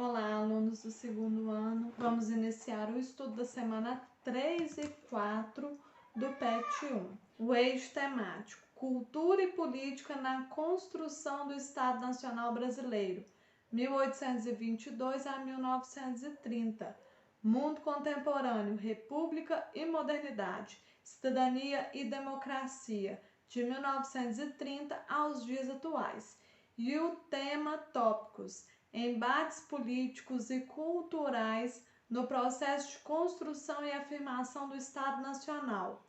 Olá, alunos do segundo ano. Vamos iniciar o estudo da semana 3 e 4 do PET 1. O eixo temático: Cultura e Política na Construção do Estado Nacional Brasileiro, 1822 a 1930. Mundo Contemporâneo, República e Modernidade, Cidadania e Democracia, de 1930 aos dias atuais. E o tema tópicos: embates políticos e culturais no processo de construção e afirmação do Estado Nacional,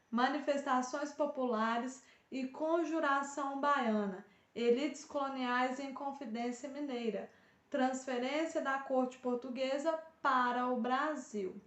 manifestações populares e conjuração baiana, elites coloniais em Confidência Mineira, transferência da corte portuguesa para o Brasil.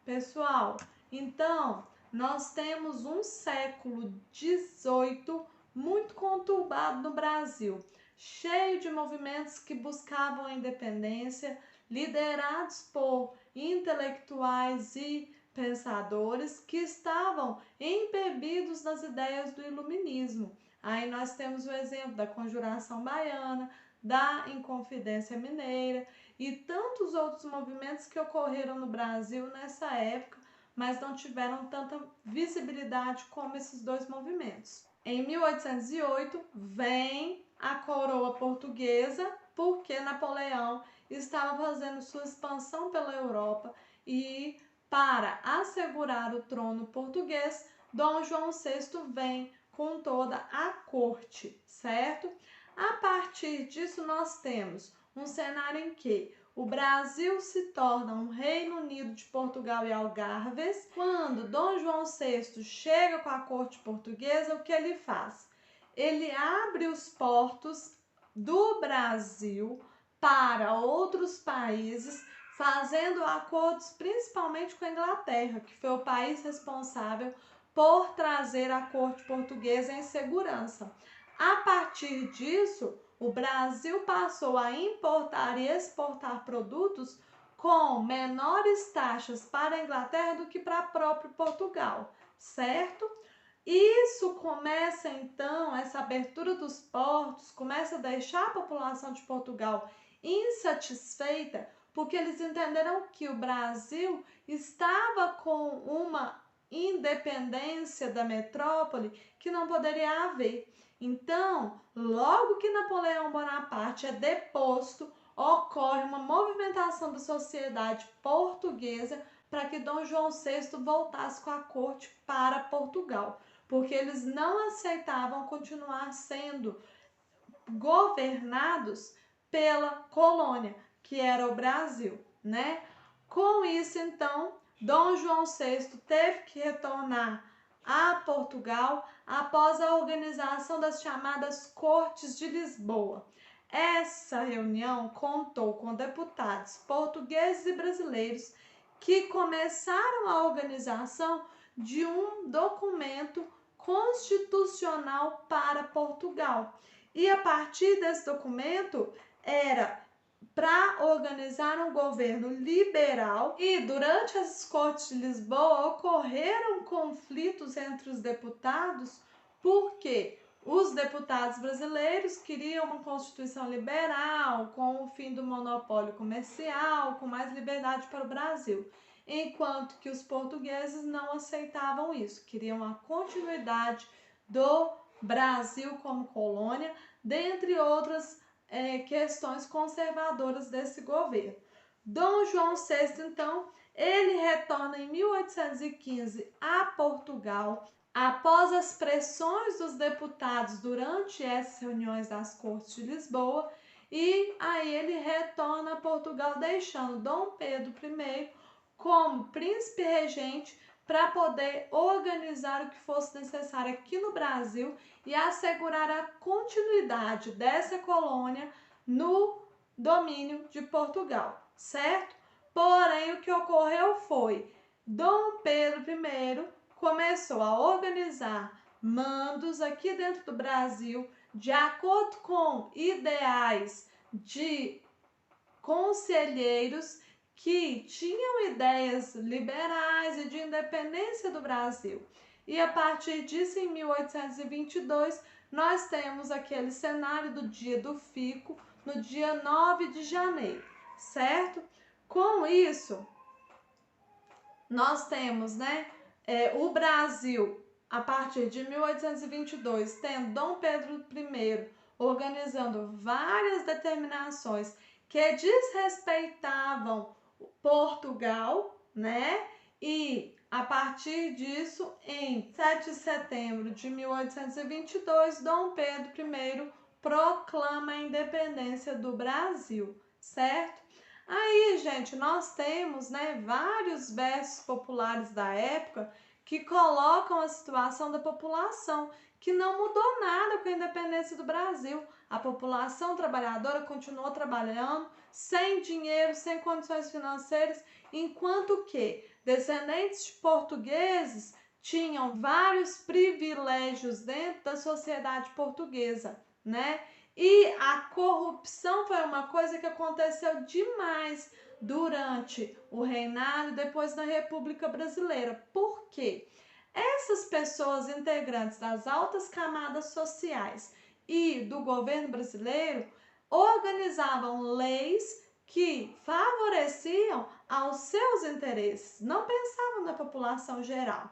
Pessoal, então nós temos um século XVIII muito conturbado no Brasil, cheio de movimentos que buscavam a independência, liderados por intelectuais e pensadores que estavam embebidos nas ideias do iluminismo. Aí nós temos o exemplo da Conjuração Baiana, da Inconfidência Mineira e tantos outros movimentos que ocorreram no Brasil nessa época, mas não tiveram tanta visibilidade como esses dois movimentos. Em 1808, vem a coroa portuguesa, porque Napoleão estava fazendo sua expansão pela Europa e, para assegurar o trono português, Dom João VI vem com toda a corte, certo? A partir disso, nós temos um cenário em que o Brasil se torna um Reino Unido de Portugal e Algarves. Quando Dom João VI chega com a corte portuguesa, o que ele faz? Ele abre os portos do Brasil para outros países, fazendo acordos principalmente com a Inglaterra, que foi o país responsável por trazer a corte portuguesa em segurança. A partir disso, o Brasil passou a importar e exportar produtos com menores taxas para a Inglaterra do que para próprio Portugal, certo? Isso começa então, essa abertura dos portos, começa a deixar a população de Portugal insatisfeita, porque eles entenderam que o Brasil estava com uma independência da metrópole que não poderia haver. Então, logo que Napoleão Bonaparte é deposto, ocorre uma movimentação da sociedade portuguesa para que Dom João VI voltasse com a corte para Portugal, porque eles não aceitavam continuar sendo governados pela colônia, que era o Brasil, né? Com isso, então, Dom João VI teve que retornar a Portugal após a organização das chamadas Cortes de Lisboa. Essa reunião contou com deputados portugueses e brasileiros que começaram a organização de um documento constitucional para Portugal. E a partir desse documento era para organizar um governo liberal, e durante as Cortes de Lisboa ocorreram conflitos entre os deputados, porque os deputados brasileiros queriam uma constituição liberal, com o fim do monopólio comercial, com mais liberdade para o Brasil, enquanto que os portugueses não aceitavam isso, queriam a continuidade do Brasil como colônia, dentre outras questões conservadoras desse governo. Dom João VI, então, ele retorna em 1815 a Portugal, após as pressões dos deputados durante essas reuniões das Cortes de Lisboa, e aí ele retorna a Portugal, deixando Dom Pedro I como príncipe regente para poder organizar o que fosse necessário aqui no Brasil e assegurar a continuidade dessa colônia no domínio de Portugal, certo? Porém, o que ocorreu foi Dom Pedro I começou a organizar mandos aqui dentro do Brasil de acordo com ideais de conselheiros que tinham ideias liberais e de independência do Brasil. E a partir disso, em 1822, nós temos aquele cenário do Dia do Fico, no dia 9 de janeiro, certo? Com isso, nós temos, né, o Brasil, a partir de 1822, tendo Dom Pedro I organizando várias determinações que desrespeitavam Portugal, né? E a partir disso, em 7 de setembro de 1822, Dom Pedro I proclama a independência do Brasil, certo? Aí, gente, nós temos, né, vários versos populares da época que colocam a situação da população, que não mudou nada com a independência do Brasil. A população trabalhadora continuou trabalhando sem dinheiro, sem condições financeiras, enquanto que descendentes de portugueses tinham vários privilégios dentro da sociedade portuguesa, né? E a corrupção foi uma coisa que aconteceu demais durante o reinado e depois na República Brasileira. Por quê? Essas pessoas integrantes das altas camadas sociais e do governo brasileiro organizavam leis que favoreciam aos seus interesses, não pensavam na população geral.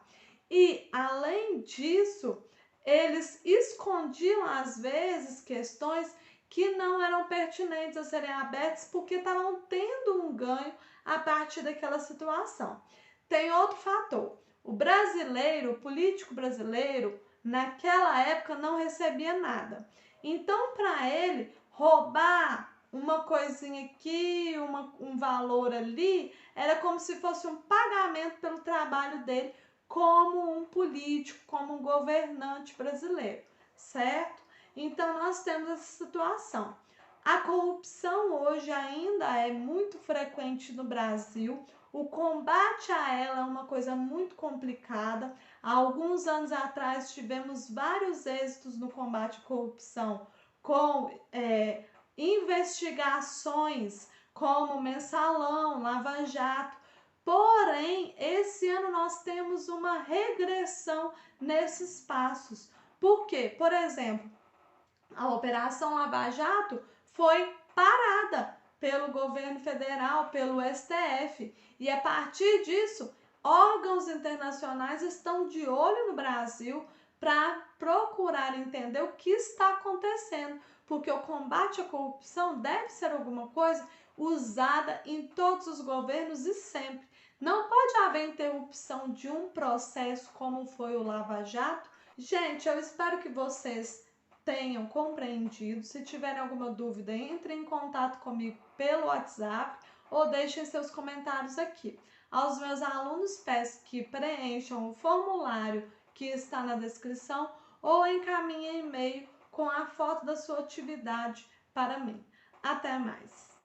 E, além disso, eles escondiam, às vezes, questões que não eram pertinentes a serem abertas porque estavam tendo um ganho a partir daquela situação. Tem outro fator. O brasileiro, o político brasileiro, naquela época não recebia nada. Então, para ele, roubar uma coisinha aqui, um valor ali, era como se fosse um pagamento pelo trabalho dele como um político, como um governante brasileiro, certo? Então, nós temos essa situação. A corrupção hoje ainda é muito frequente no Brasil. O combate a ela é uma coisa muito complicada. Há alguns anos atrás tivemos vários êxitos no combate à corrupção com investigações como Mensalão, Lava Jato. Porém, esse ano nós temos uma regressão nesses passos. Por quê? Por exemplo, a Operação Lava Jato foi parada pelo governo federal, pelo STF. E a partir disso, órgãos internacionais estão de olho no Brasil para procurar entender o que está acontecendo, porque o combate à corrupção deve ser alguma coisa usada em todos os governos e sempre. Não pode haver interrupção de um processo como foi o Lava Jato. Gente, eu espero que vocês tenham compreendido. Se tiverem alguma dúvida, entrem em contato comigo pelo WhatsApp ou deixem seus comentários aqui. Aos meus alunos, peço que preencham o formulário que está na descrição ou encaminhem e-mail com a foto da sua atividade para mim. Até mais!